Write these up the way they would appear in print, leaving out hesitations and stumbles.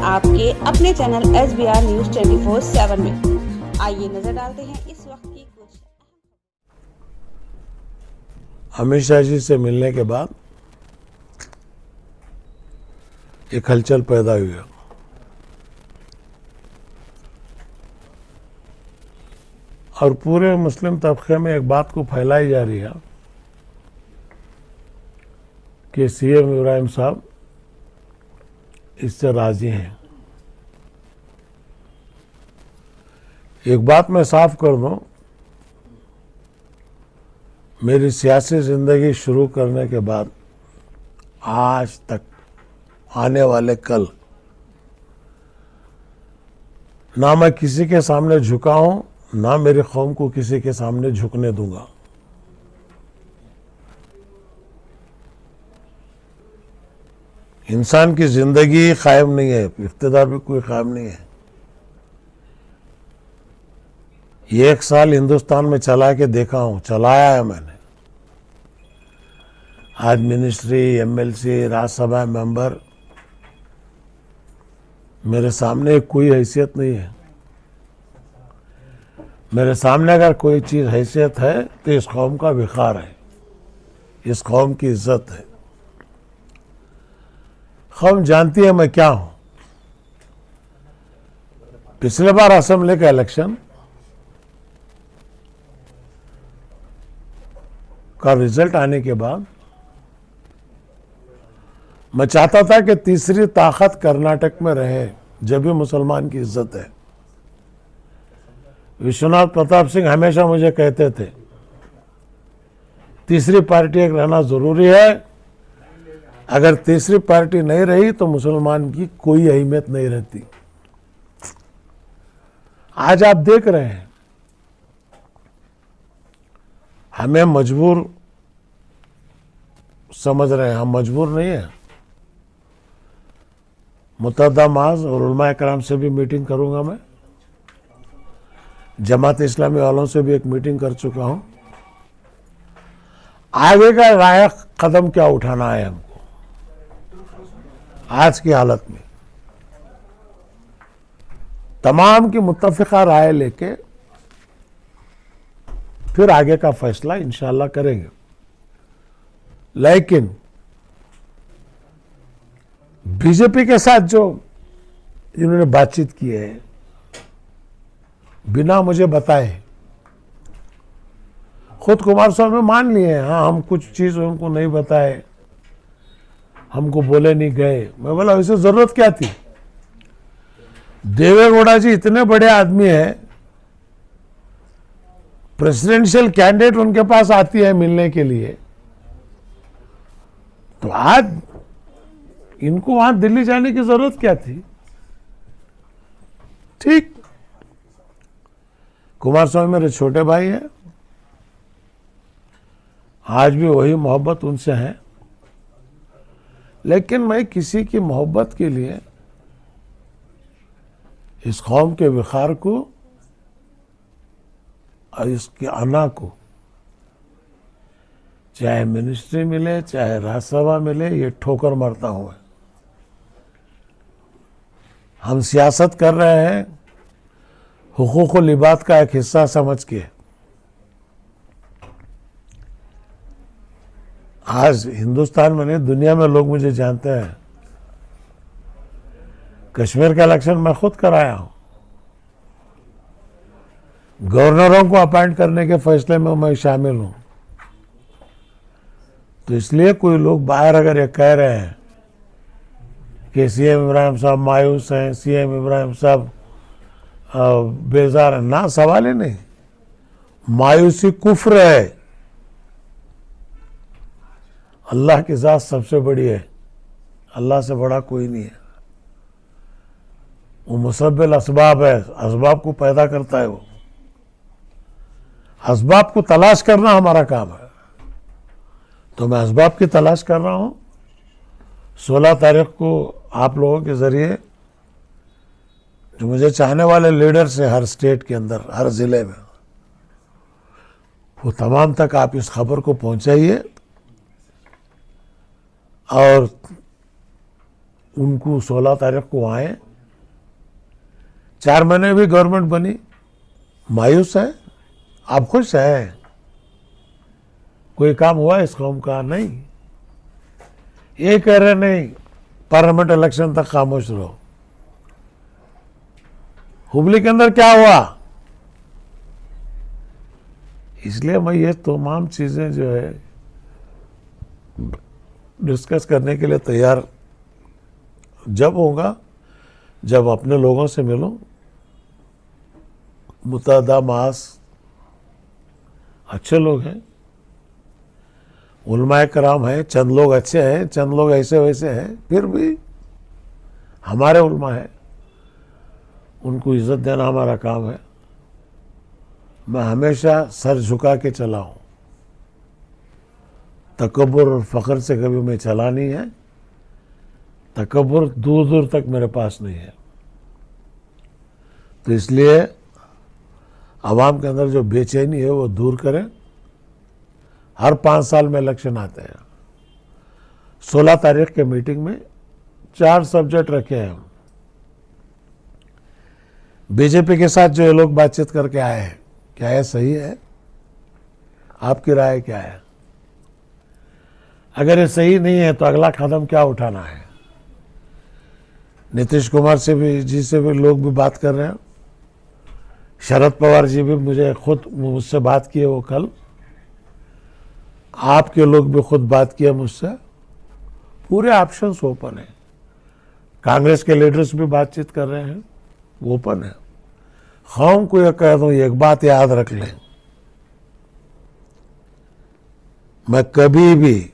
आपके अपने channel SBR news 24/7 में। आइए नजर डालते हैं इस वक्त की कुछ। अमित शाह जी से मिलने के बाद एक हलचल पैदा हुई है और पूरे मुस्लिम तबके में एक बात को फैलाई जा रही है कि सीएम इब्राहिम साहब इससे राजी हैं। एक बात मैं साफ कर दूं, मेरी सियासी जिंदगी शुरू करने के बाद आज तक आने वाले कल ना मैं किसी के सामने झुका हूं, ना मेरी कौम को किसी के सामने झुकने दूंगा। इंसान की जिंदगी कायम नहीं है, इख्तिदार भी कोई कायम नहीं है। ये 1 साल हिंदुस्तान में चला के देखा हूं, चलाया है मैंने। आज मिनिस्ट्री, MLC, राज्यसभा मेंबर, मेरे सामने कोई हैसियत नहीं है। मेरे सामने अगर कोई चीज हैसियत है तो इस कौम का विकार है, इस कौम की इज्जत है। कौम जानती है मैं क्या हूं। पिछले बार असेंबली का इलेक्शन का रिजल्ट आने के बाद मैं चाहता था कि तीसरी ताकत कर्नाटक में रहे, जब भी मुसलमान की इज्जत है। विश्वनाथ प्रताप सिंह हमेशा मुझे कहते थे तीसरी पार्टी एक रहना जरूरी है, अगर तीसरी पार्टी नहीं रही तो मुसलमान की कोई अहमियत नहीं रहती। आज आप देख रहे हैं हमें मजबूर समझ रहे हैं, हम मजबूर नहीं है। मुतअद्दा माज और उलमा कराम से भी मीटिंग करूंगा मैं, जमात इस्लामी वालों से भी एक मीटिंग कर चुका हूं। आगे का लायक कदम क्या उठाना है हमको आज की हालत में, तमाम की मुत्तफिका राय लेके फिर आगे का फैसला इंशाअल्लाह करेंगे। लेकिन बीजेपी के साथ जो इन्होंने बातचीत की है बिना मुझे बताए, खुद कुमार स्वामी मान लिए हैं, हाँ हम कुछ चीज उनको नहीं बताए, हमको बोले नहीं गए। मैं बोला वैसे जरूरत क्या थी? देवेगौड़ा जी इतने बड़े आदमी हैं, प्रेसिडेंशियल कैंडिडेट उनके पास आती है मिलने के लिए, तो आज इनको वहां दिल्ली जाने की जरूरत क्या थी? ठीक, कुमार स्वामी मेरे छोटे भाई हैं, आज भी वही मोहब्बत उनसे है, लेकिन मैं किसी की मोहब्बत के लिए इस कौम के विकार को और इसके अना को, चाहे मिनिस्ट्री मिले चाहे राज्यसभा मिले, ये ठोकर मारता हूं। हम सियासत कर रहे हैं हुकूक व लिबात का एक हिस्सा समझ के। आज हिंदुस्तान में नहीं दुनिया में लोग मुझे जानते हैं। कश्मीर का इलेक्शन मैं खुद कराया हूं, गवर्नरों को अपॉइंट करने के फैसले में मैं शामिल हूं। तो इसलिए कोई लोग बाहर अगर ये कह रहे हैं कि सीएम इब्राहिम साहब मायूस हैं, सीएम इब्राहिम साहब बेजार है, ना, सवाल ही नहीं। मायूसी कुफ्र है, अल्लाह की जात सबसे बड़ी है, अल्लाह से बड़ा कोई नहीं है। वो मुसब्बिल असबाब है, असबाब को पैदा करता है वो। असबाब को तलाश करना हमारा काम है, तो मैं असबाब की तलाश कर रहा हूं। 16 तारीख को आप लोगों के जरिए जो मुझे चाहने वाले लीडर्स हैं हर स्टेट के अंदर, हर जिले में, वो तमाम तक आप इस खबर को पहुंचाइए और उनको 16 तारीख को आए 4 महीने भी गवर्नमेंट बनी, मायूस है। आप खुश हैं? कोई काम हुआ इस कौम का? नहीं। ये कह रहे नहीं पार्लियामेंट इलेक्शन तक खामोश रहो। हुबली के अंदर क्या हुआ? इसलिए मैं ये तमाम चीजें जो है डिस्कस करने के लिए तैयार जब होगा, जब अपने लोगों से मिलो। मुतअद्दा मास अच्छे लोग हैं, उलमाए कराम हैं, चंद लोग अच्छे हैं, चंद लोग ऐसे वैसे हैं, फिर भी हमारे उलमा है, उनको इज्जत देना हमारा काम है। मैं हमेशा सर झुका के चला हूँ, तकब्बुर और फ़ख्र से कभी मैं चला नहीं है। तकब्बुर दूर दूर तक मेरे पास नहीं है। तो इसलिए आवाम के अंदर जो बेचैनी है वो दूर करें। हर 5 साल में इलेक्शन आते हैं। 16 तारीख के मीटिंग में 4 सब्जेक्ट रखे हैं हम। बीजेपी के साथ जो ये लोग बातचीत करके आए हैं, क्या ये सही है? आपकी राय क्या है? अगर ये सही नहीं है तो अगला कदम क्या उठाना है? नीतीश कुमार से भी भी लोग भी बात कर रहे हैं। शरद पवार जी भी मुझसे बात किए वो कल। आपके लोग भी खुद बात किए मुझसे। पूरे ऑप्शंस ओपन है। कांग्रेस के लीडर्स भी बातचीत कर रहे हैं, ओपन है। कौम को यह कह दूं, एक बात याद रख लें, मैं कभी भी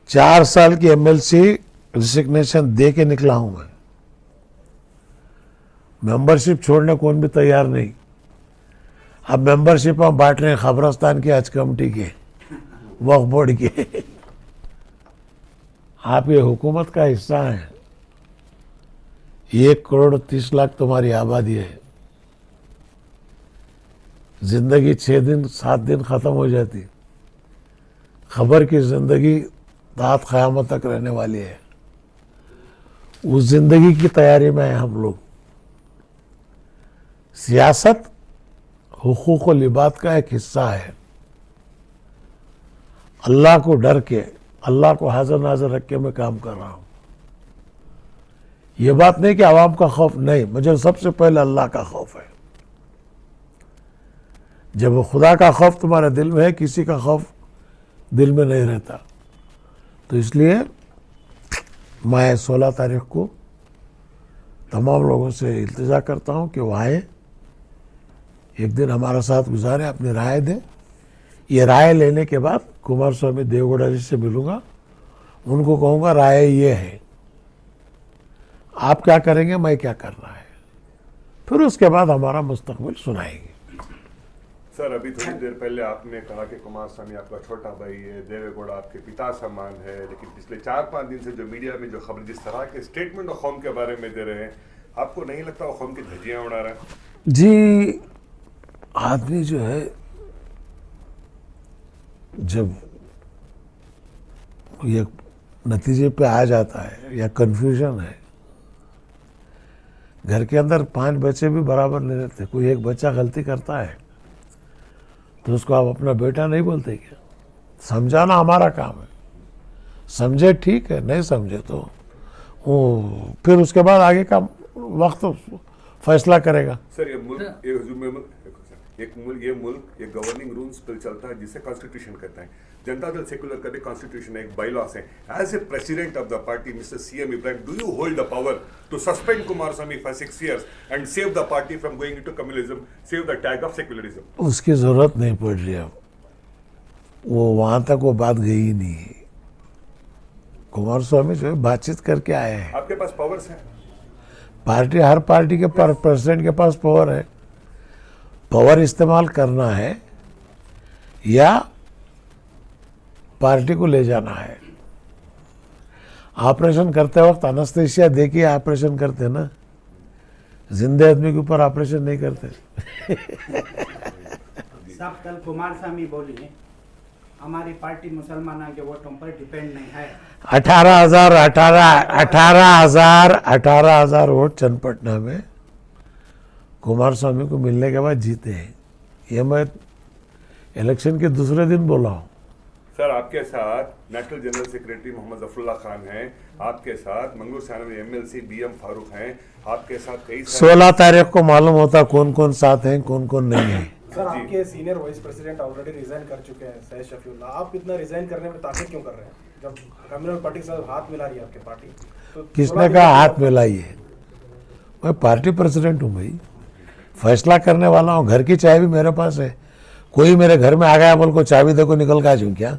4 साल की एमएलसी रिसिग्नेशन दे के निकला हूं। मैं मेंबरशिप छोड़ने कौन भी तैयार नहीं। अब मेंबरशिप हम बांट रहे हैं खबरस्तान की हज कमेटी के, वक्फ बोर्ड के। आप ये हुकूमत का हिस्सा हैं। 1,30,00,000 तुम्हारी आबादी है। जिंदगी 6 दिन 7 दिन खत्म हो जाती। खबर की जिंदगी दात क़यामत तक रहने वाली है। उस जिंदगी की तैयारी में हैं हम लोग। सियासत हुकूक व लिबात का एक हिस्सा है। अल्लाह को डर के, अल्लाह को हाजिर नाजिर रख के मैं काम कर रहा हूं। ये बात नहीं कि आवाम का खौफ नहीं, मुझे सबसे पहले अल्लाह का खौफ है। जब वो खुदा का खौफ तुम्हारे दिल में है, किसी का खौफ दिल में नहीं रहता। तो इसलिए मैं 16 तारीख को तमाम लोगों से इल्तिजा करता हूं कि वो आए, एक दिन हमारा साथ गुजारे, अपनी राय दें। ये राय लेने के बाद कुमार स्वामी देवगौड़ा जी से मिलूंगा, उनको कहूंगा राय ये है, आप क्या करेंगे, मैं क्या करना है, फिर उसके बाद हमारा मुस्तकबिल सुनाएंगे। सर, अभी थोड़ी देर पहले आपने कहा कि कुमार स्वामी आपका छोटा भाई है, देवेगौड़ा आपके पिता समान है, लेकिन पिछले 4-5 दिन से जो मीडिया में जो खबर जिस तरह के स्टेटमेंट और कौम के बारे में दे रहे हैं, आपको नहीं लगता वो कौम की धज्जियां उड़ा रहा है? जी, आदमी जो है जब ये नतीजे पे आ जाता है या कंफ्यूजन है, घर के अंदर 5 बच्चे भी बराबर नहीं रहते। कोई एक बच्चा गलती करता है तो उसको आप अपना बेटा नहीं बोलते क्या? समझाना हमारा काम है। समझे ठीक है, नहीं समझे तो वो फिर उसके बाद आगे का वक्त फैसला करेगा। सर, ये मुल्क गवर्निंग रूल्स पर चलता है जिसे कॉन्स्टिट्यूशन कहता है। जनता दल सेक्युलर का भी कॉन्स्टिट्यूशन है, एक बायलॉस है। As a president of the party mister CM Ibrahim, do you hold the power to suspend Kumaraswamy for 6 years and save the party from going into communism, save the tag of secularism? उसकी जरूरत नहीं पड़ रही है। वो वहां तक वो बात गई ही नहीं है। कुमार स्वामी जो है बातचीत करके आए हैं। आपके पास पावर्स हैं। पार्टी, हर पार्टी के प्रेसिडेंट के पास पावर है। पावर इस्तेमाल करना है या पार्टी को ले जाना है। ऑपरेशन करते वक्त एनेस्थीसिया देके ऑपरेशन करते ना, जिंदे आदमी के ऊपर ऑपरेशन नहीं करते। साहब, कल कुमार स्वामी बोली हमारी पार्टी मुसलमानों के वोटों पर डिपेंड नहीं है। 18,000 वोट चन्नपटना में कुमार स्वामी को मिलने के बाद जीते हैं। ये मैं इलेक्शन के दूसरे दिन बोला हूँ। सर आपके साथ national general secretary Mohammad Zafarullah Khan हैं, आपके साथ मंगूर सानवी एमएलसी बीएम फारूक हैं, आपके साथ कई 16 तारीख को मालूम होता कौन कौन साथ हैं कौन कौन नहीं है। सर आपके senior vice president already resign कर चुके हैं, सैयद शफीउल्लाह। आप इतना रिजाइन करने में ताक़त क्यों कर रहे हैं जब कम्युनल पार्टी के साथ हाथ मिला रही है आपकी पार्टी? तो किसने कहा हाथ मिलाइए? मैं पार्टी प्रेसिडेंट हूँ भाई, फैसला करने वाला हूँ। घर की चाबी मेरे पास है। कोई मेरे घर में आ गया बोल को चाबी देखो निकल का जूं क्या?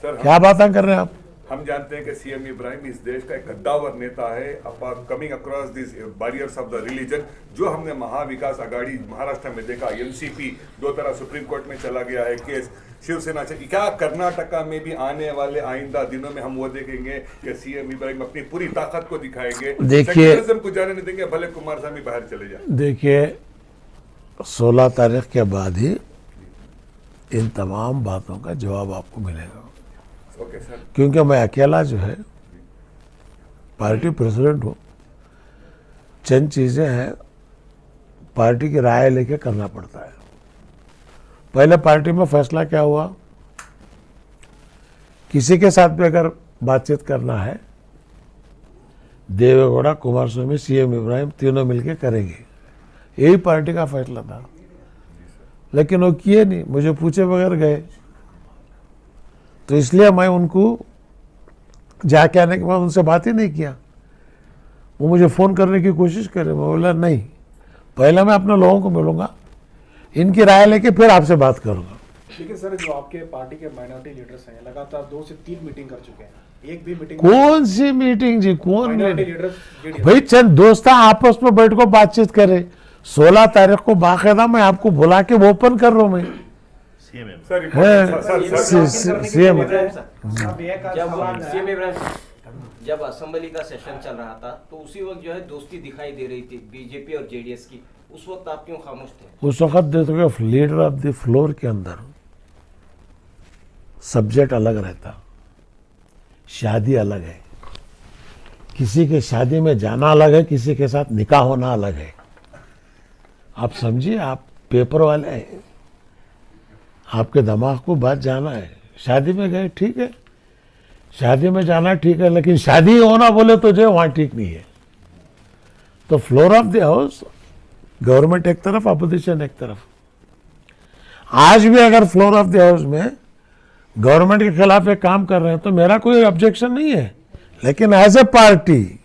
सर क्या बातें कर रहे हैं आप? हम जानते हैं कि सीएम इब्राहिम इस देश का एक कद्दावर नेता है, coming across this barriers of the religion. जो हमने महाविकास आघाड़ी महाराष्ट्र में देखा, एनसीपी 2 तरह सुप्रीम कोर्ट में चला गया है केस, शिवसेना से क्या कर्नाटका में भी आने वाले आइंदा दिनों में हम वो देखेंगे कि सीएम इब्राहिम अपनी पूरी ताकत को दिखाएंगे। देखिए, सेक्युलरिज्म को जाने नहीं देंगे, भले कुमार स्वामी बाहर चले जाए। देखिए 16 तारीख के बाद ही इन तमाम बातों का जवाब आपको मिलेगा। Okay sir. क्योंकि मैं अकेला जो है पार्टी प्रेसिडेंट हूँ। चंद चीज़ें हैं पार्टी की राय लेके करना पड़ता है। पहले पार्टी में फैसला क्या हुआ, किसी के साथ भी अगर बातचीत करना है देवेगौड़ा, कुमार स्वामी, सीएम इब्राहिम तीनों मिलके करेंगे, यही पार्टी का फैसला था। लेकिन वो किए नहीं, मुझे पूछे बगैर गए। तो इसलिए मैं उनको जाके आने के बाद उनसे बात ही नहीं किया। वो मुझे फ़ोन करने की कोशिश करे, मैं बोला नहीं, पहले मैं अपने लोगों को मिलूंगा, इनकी राय लेके फिर आपसे बात करूंगा। लेकिन सर जो आपके पार्टी के माइनॉरिटी लीडर्स हैं लगातार 2 से 3 मीटिंग कर चुके हैं, एक भी मीटिंग कौन सी मीटिंग जी? कौन माइनॉरिटी मीटिंग? लीडर्स भाई चंद दोस्त आपस में बैठ को बातचीत करे। 16 तारीख को बाकायदा मैं आपको बुला के ओपन कर रहा हूँ। मैं सर सीएम जब असेंबली का सेशन चल रहा था तो उसी वक्त जो है दोस्ती दिखाई दे रही थी बीजेपी और जेडीएस की, उस वक्त आप क्यों खामोश थे? उस वक्त देखोगे लीडर ऑफ द फ्लोर के अंदर सब्जेक्ट अलग रहता, शादी अलग है, किसी के शादी में जाना अलग है, किसी के साथ निकाह होना अलग है। आप समझिए, आप पेपर वाले हैं, आपके दिमाग को बात जाना है। शादी में गए ठीक है, शादी में जाना ठीक है, लेकिन शादी होना बोले तो जो वहाँ ठीक नहीं है। तो floor of the house government एक तरफ, अपोजिशन एक तरफ। आज भी अगर फ्लोर ऑफ द हाउस में गवर्नमेंट के खिलाफ एक काम कर रहे हैं तो मेरा कोई ऑब्जेक्शन नहीं है, लेकिन एज ए पार्टी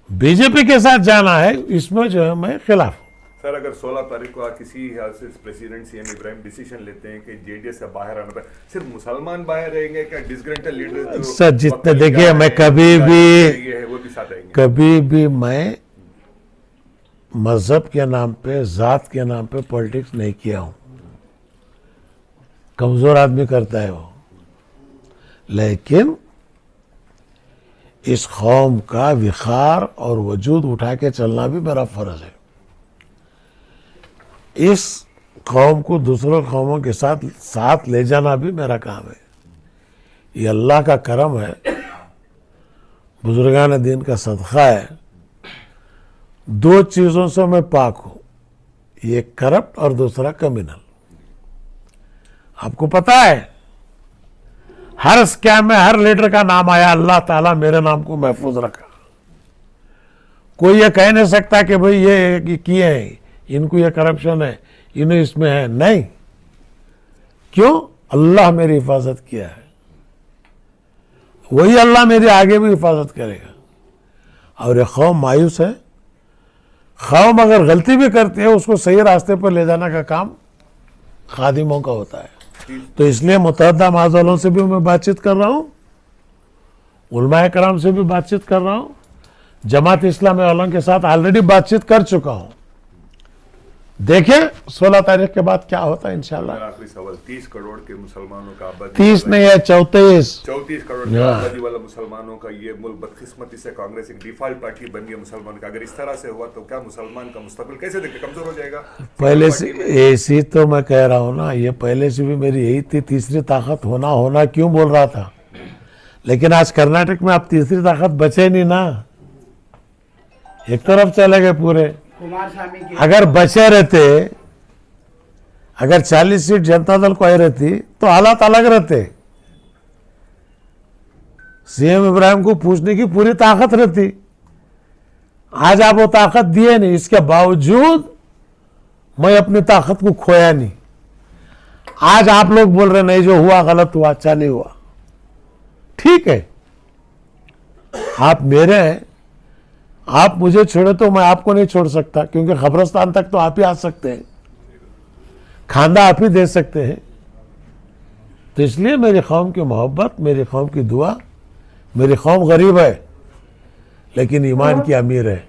बीजेपी के साथ जाना है, इसमें जो है मैं खिलाफ हूं। सर अगर 16 तारीख को किसी प्रेसिडेंट सीएम इब्राहिम डिसीजन लेते हैं कि जेडीएस से बाहर आना पड़े, सिर्फ मुसलमान बाहर रहेंगे क्या? डिसग्रंटल लीडर सर जितने देखिए, मैं कभी भी मैं मजहब के नाम पे, जात के नाम पे पॉलिटिक्स नहीं किया हूं। कमजोर आदमी करता है वो, लेकिन इस कौम का विखार और वजूद उठा के चलना भी मेरा फर्ज है। इस कौम को दूसरों कौमों के साथ ले जाना भी मेरा काम है। ये अल्लाह का करम है, बुजुर्गान दीन का सदका है। 2 चीज़ों से मैं पाक हूं, एक करप्ट और दूसरा कम्युनल। आपको पता है हर स्कैम में हर लीडर का नाम आया, अल्लाह ताला मेरे नाम को महफूज रखा। कोई ये कह नहीं सकता कि भाई ये किए हैं, इनको ये करप्शन है, इन्हें इसमें है, नहीं। क्यों? अल्लाह मेरी हिफाजत किया है, वही अल्लाह मेरी आगे भी हिफाजत करेगा। और ये कौम मायूस है। कौम अगर गलती भी करती है उसको सही रास्ते पर ले जाने का काम खादिमों का होता है। तो इसलिए मुतअद्दा माज़लों से भी मैं बातचीत कर रहा हूँ, उलमाए कराम से भी बातचीत कर रहा हूँ, जमात इस्लामी वालों के साथ ऑलरेडी बातचीत कर चुका हूँ। देखें 16 तारीख के बाद क्या होता है इंशाल्लाह। मेरा आखिरी सवाल, 30 करोड़ के मुसलमानों का आबादी 30 नहीं है 34। 34 करोड़ की आबादी वाला मुसलमानों का ये मुल्क बदकिस्मती से कांग्रेस एक डिफॉल्ट पार्टी बन गई मुसलमान का। अगर इस तरह से हुआ तो क्या मुसलमान का मुस्तकबिल कैसे देखते, कमजोर हो जाएगा? पहले से ऐसी तो मैं कह रहा हूँ ना, ये पहले से भी मेरी यही थी, तीसरी ताकत होना क्यों बोल रहा था। लेकिन आज कर्नाटक में अब तीसरी ताकत बचे नहीं ना, एक तरफ चले गए पूरे। कुमारस्वामी की अगर बचे रहते, अगर 40 सीट जनता दल को आई रहती तो हालात अलग रहते। सीएम इब्राहिम को पूछने की पूरी ताकत रहती। आज आप वो ताकत दिए नहीं, इसके बावजूद मैं अपनी ताकत को खोया नहीं। आज आप लोग बोल रहे नहीं, जो हुआ गलत हुआ, अच्छा नहीं हुआ। ठीक है, आप मेरे हैं, आप मुझे छोड़े तो मैं आपको नहीं छोड़ सकता, क्योंकि कब्रिस्तान तक तो आप ही आ सकते हैं, खांदा आप ही दे सकते हैं। तो इसलिए मेरी कौम की मोहब्बत, मेरी कौम की दुआ, मेरी कौम गरीब है लेकिन ईमान की अमीर है।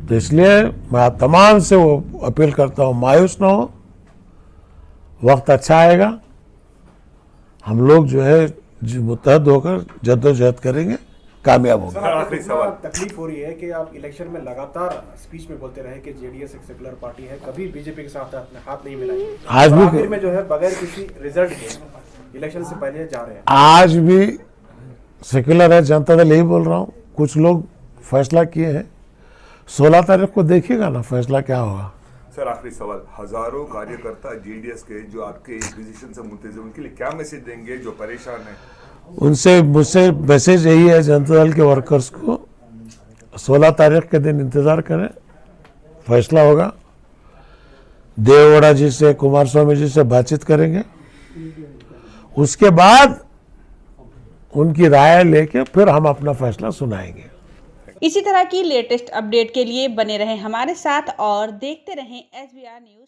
तो इसलिए मैं आप तमाम से वो अपील करता हूँ, मायूस ना हो, वक्त अच्छा आएगा। हम लोग जो है मुत्तहद होकर जद्दोजहद करेंगे, कामयाब होंगे। सर, आपको इतना तकलीफ हो रही है कि आप इलेक्शन में लगातार स्पीच में बोलते रहे कि जेडीएस एक सेकुलर पार्टी है, कभी बीजेपी के साथ अपने हाथ नहीं मिलाई। आज तो भी आखिर में जो है बगैर किसी रिजल्ट के इलेक्शन से पहले जा रहे हैं। आज भी सेक्युलर है, जनता दल यही बोल रहा हूँ। कुछ लोग फैसला किए हैं, 16 तारीख को देखिएगा ना फैसला क्या होगा। सर आखिरी सवाल, हजारों कार्यकर्ता जेडीएस के जो आपके इस पोजीशन से मुंतजिर, उनके लिए क्या मैसेज देंगे जो परेशान है? उनसे मुझसे मैसेज यही है जनता दल के वर्कर्स को, 16 तारीख के दिन इंतजार करें, फैसला होगा। देवगौड़ा जी से, कुमारस्वामी जी से बातचीत करेंगे, उसके बाद उनकी राय लेके फिर हम अपना फैसला सुनाएंगे। इसी तरह की लेटेस्ट अपडेट के लिए बने रहें हमारे साथ और देखते रहें SBR न्यूज।